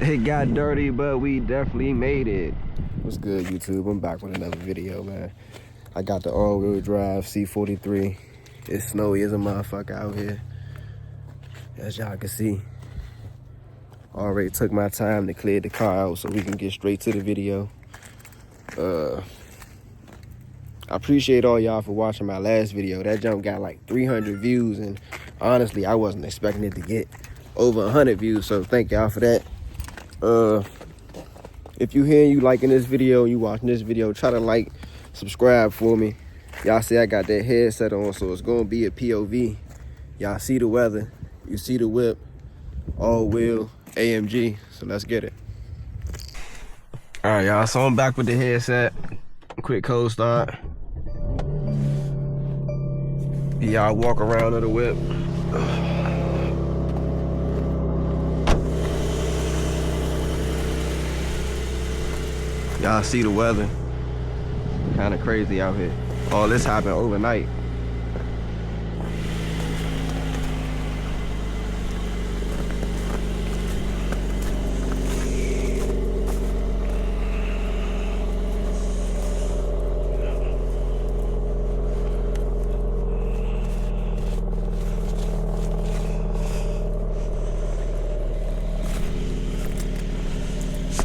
It got dirty, but we definitely made it. What's good, YouTube? I'm back with another video, man. I got the all-wheel drive C43. It's snowy as a motherfucker out here. As y'all can see, already took my time to clear the car out so we can get straight to the video. I appreciate all y'all for watching my last video. That jump got like 300 views, and honestly, I wasn't expecting it to get over 100 views, so thank y'all for that. If you hearing you liking this video, you watching this video, try to like, subscribe for me. Y'all see I got that headset on, so it's gonna be a POV. Y'all see the weather, you see the whip, all wheel, AMG, so let's get it. All right, y'all, so I'm back with the headset. Quick cold start. Y'all walk around to the whip. Y'all see the weather. Kind of crazy out here. All this happened overnight.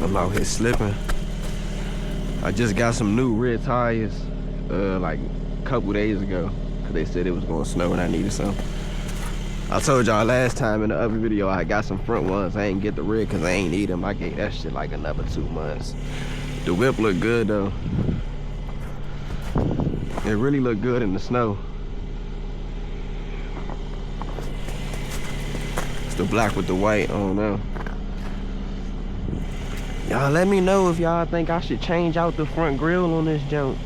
I'm out here slipping. I just got some new rear tires like a couple days ago, because they said it was going to snow and I needed some. I told y'all last time in the other video I got some front ones. I ain't get the rear because I ain't need them. I gave that shit like another 2 months. The whip look good though. It really look good in the snow. It's the black with the white, I don't know. Y'all let me know if y'all think I should change out the front grille on this junk.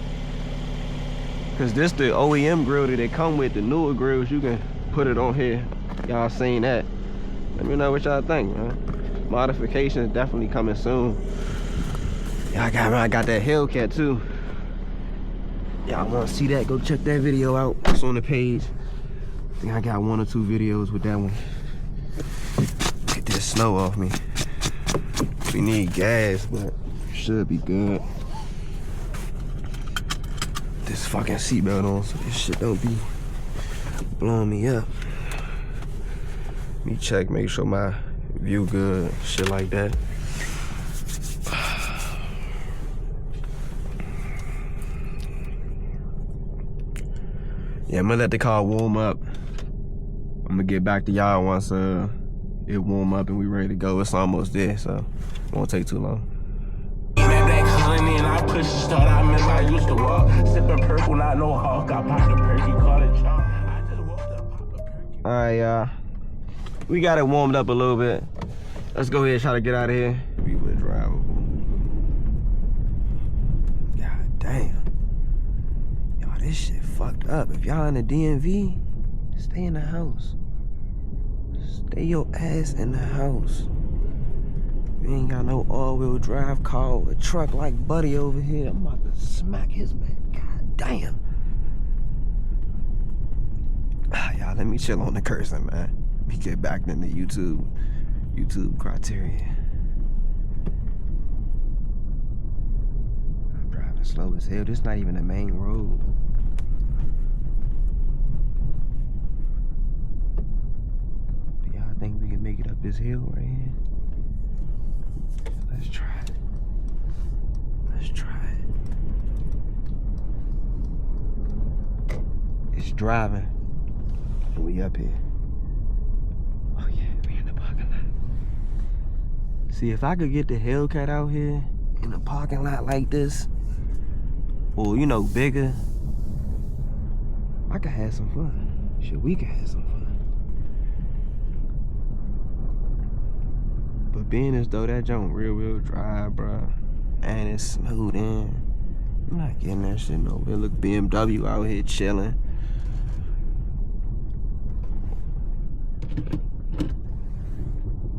Cause this the OEM grill that they come with, the newer grills, you can put it on here. Y'all seen that. Let me know what y'all think, man. Modifications definitely coming soon. Y'all I got that Hellcat too. Y'all wanna see that, go check that video out. It's on the page. I think I got 1 or 2 videos with that one. Get this snow off me. We need gas, but should be good. This fucking seatbelt on so this shit don't be blowing me up. Let me check, make sure my view good, shit like that. Yeah, I'm gonna let the car warm up. I'm gonna get back to y'all once it warm up and we ready to go. It's almost there, so it won't take too long. Alright, y'all. We got it warmed up a little bit. Let's go ahead and try to get out of here. We were drivable. God damn. Y'all, this shit fucked up. If y'all in the DMV, stay in the house. Stay your ass in the house. You ain't got no all-wheel drive car or a truck like Buddy over here. I'm about to smack his man. God damn. Y'all, let me chill on the cursing, man. Let me get back into YouTube criteria. I'm driving slow as hell. This is not even the main road. I think we can make it up this hill right here. Let's try it. Let's try it. It's driving. And we up here. Oh yeah, we in the parking lot. See, if I could get the Hellcat out here in a parking lot like this, or you know, bigger, I could have some fun. Shit, we could have some fun. But being as though that junk rear wheel drive, bro, and it's snowed in, I'm not getting that shit nowhere. Look, BMW out here chilling.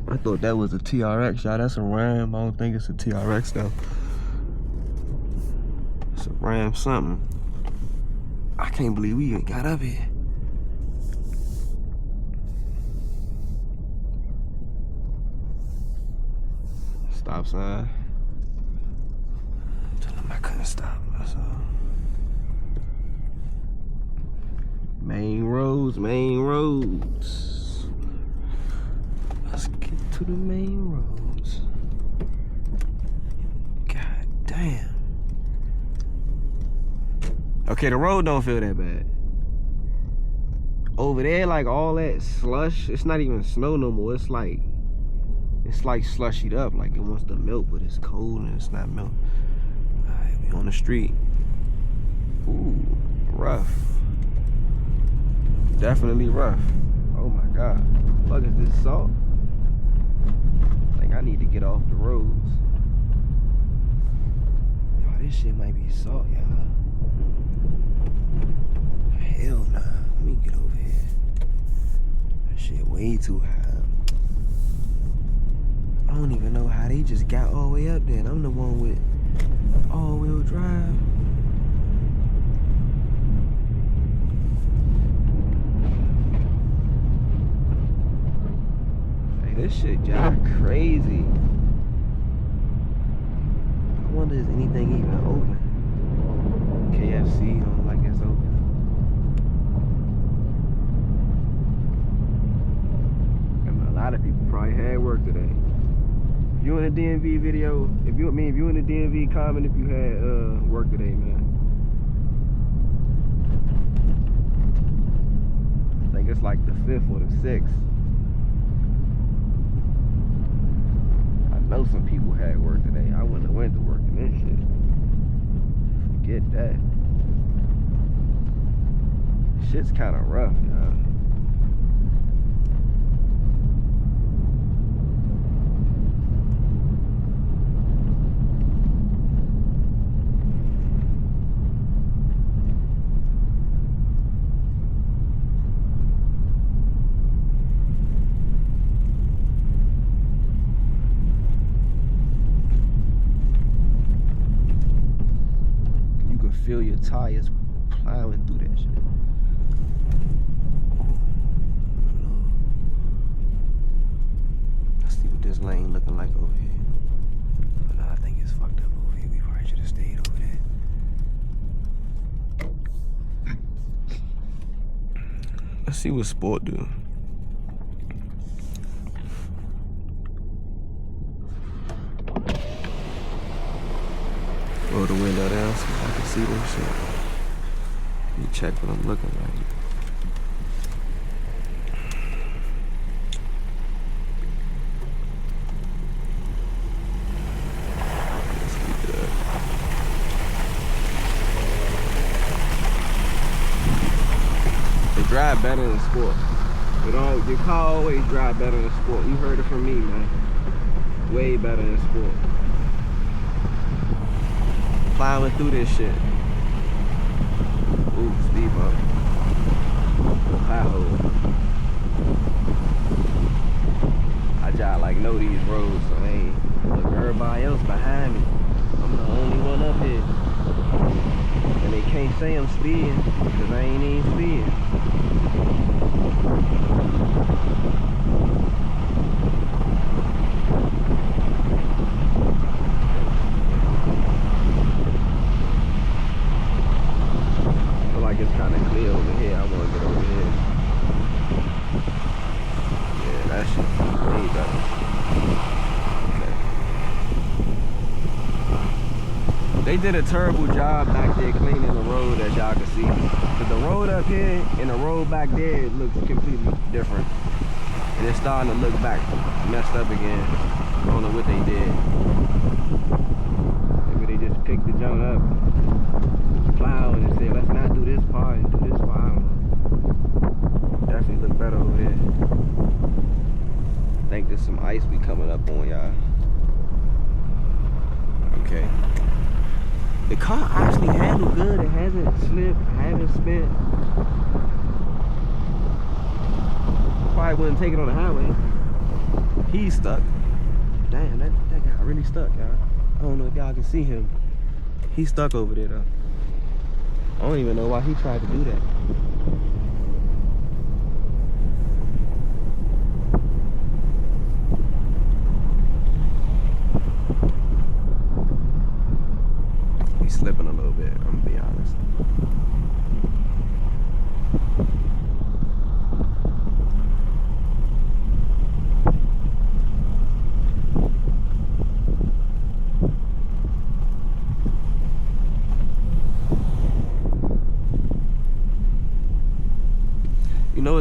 I thought that was a TRX, y'all. That's a Ram. I don't think it's a TRX though. It's a Ram something. I can't believe we even got up here. Stop sign. Tell them I couldn't stop. That's all. Main roads, main roads. Let's get to the main roads. God damn. Okay, the road don't feel that bad. Over there, like all that slush, it's not even snow no more. It's like slushied up, like it wants to melt, but it's cold and it's not melting. Alright, we on the street. Ooh, rough. Definitely rough. Oh my God. Look at this salt. I think I need to get off the roads. Y'all, this shit might be salt, y'all. Hell nah. Let me get over here. That shit way too high. I don't even know how they just got all the way up there. And I'm the one with all-wheel drive. Hey, this shit jive crazy. I wonder is anything even open? KFC don't like it's open. A lot of people probably had work today. If you in a DMV video, if you in the DMV, comment if you had work today, man. I think it's like the 5th or the 6th. I know some people had work today. I wouldn't have went to work in this shit. Forget that. Shit's kind of rough, y'all. Feel your tires plowing through that shit. Let's see what this lane looking like over here. Oh, no, I think it's fucked up over here. We probably should have stayed over there. Let's see what Sport do. Roll the window down so I can see them shit. Let me check what I'm looking like. Let's keep it up. They drive better than Sport. Your car always drive better than Sport. You heard it from me, man. Way better than Sport. Plowing through this shit. Ooh, speed bump. Pothole. I just like know these roads, so ain't look everybody else behind me. I'm the only one up here. And they can't say I'm speeding, because I ain't even speeding. It's kind of clear over here. I want to get over here. Yeah, that shit way better. Okay. They did a terrible job back there cleaning the road, as y'all can see. But the road up here and the road back there looks completely different. And it's starting to look back messed up again. I don't know what they did. Maybe they just picked the joint up, plowing and said, let's not do this part and do this part. I don't know. Definitely look better over there. I think there's some ice we coming up on, y'all. Okay. The car actually handled good. It hasn't slipped, hasn't spent. Probably wouldn't take it on the highway. He's stuck. Damn, that guy really stuck, y'all. I don't know if y'all can see him. He's stuck over there, though. I don't even know why he tried to do that.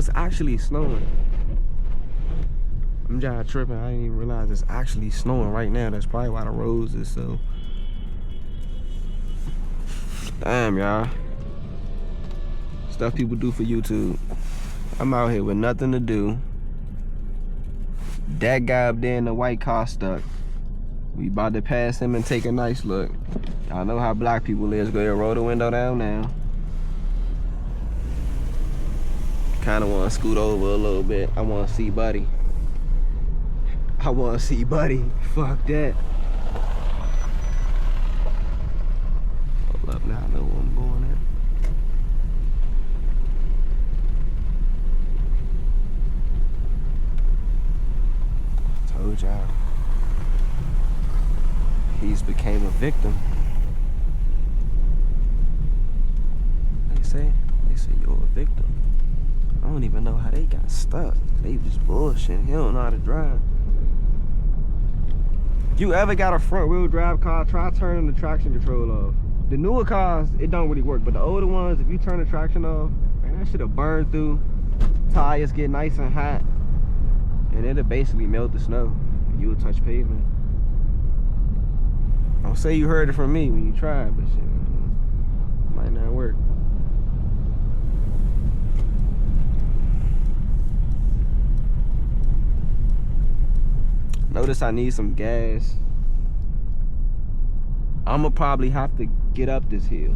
it's actually snowing. I'm just tripping. I didn't even realize it's actually snowing right now. That's probably why the roads is so. Damn, y'all. Stuff people do for YouTube. I'm out here with nothing to do. That guy up there in the white car stuck. We about to pass him and take a nice look. Y'all know how black people is. Go ahead and roll the window down now. Kinda wanna scoot over a little bit. I wanna see Buddy. I wanna see Buddy. Fuck that. Hold up, now I know where I'm going at. Told y'all. He's became a victim. They say you're a victim. I don't even know how they got stuck. They just bullshitting. He don't know how to drive. If you ever got a front wheel drive car, try turning the traction control off. The newer cars, it don't really work, but the older ones, if you turn the traction off, man, that shit'll burn through. Tires get nice and hot, and it'll basically melt the snow. You'll touch pavement. Don't say you heard it from me when you tried, but shit, it might not work. Notice I need some gas. I'ma probably have to get up this hill.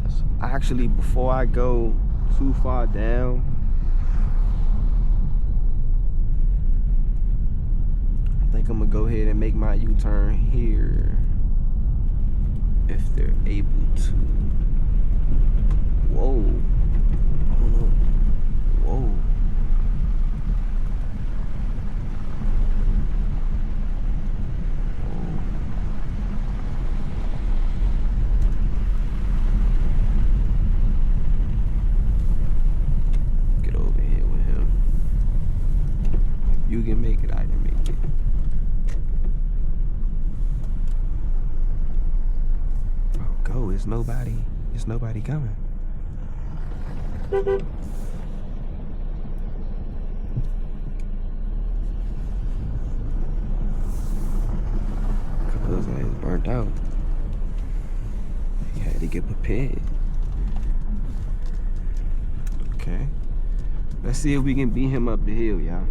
So actually, before I go too far down, I think I'm gonna go ahead and make my U-turn here if they're able to. Whoa. I don't know. Whoa. Get over here with him. If you can make it, I can make it. Go, it's nobody coming. Cause I was burnt out. You had to get prepared. Okay. Let's see if we can beat him up the hill, y'all.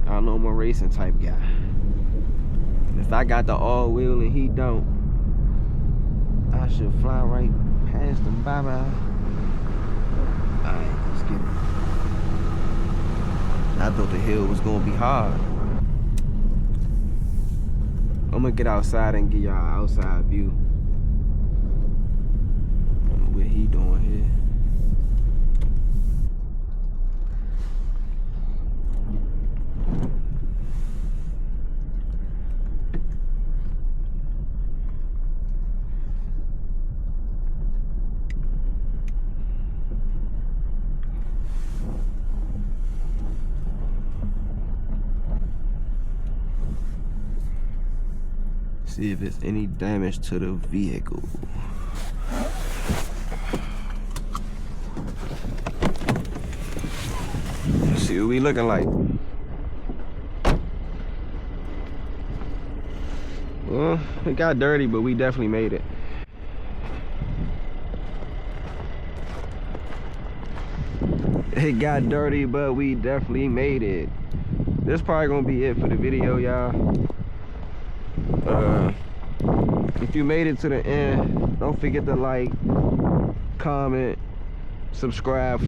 I know I'm a racing type guy. If I got the all-wheel and he don't, I should fly right past him. Bye-bye. Alright, let's get it. I thought the hill was gonna be hard. I'm gonna get outside and get y'all an outside view. I don't know what he doing here. See if there's any damage to the vehicle. Let's see what we looking like. Well, it got dirty, but we definitely made it. It got dirty, but we definitely made it. This probably gonna be it for the video, y'all. If you made it to the end, don't forget to like, comment, subscribe.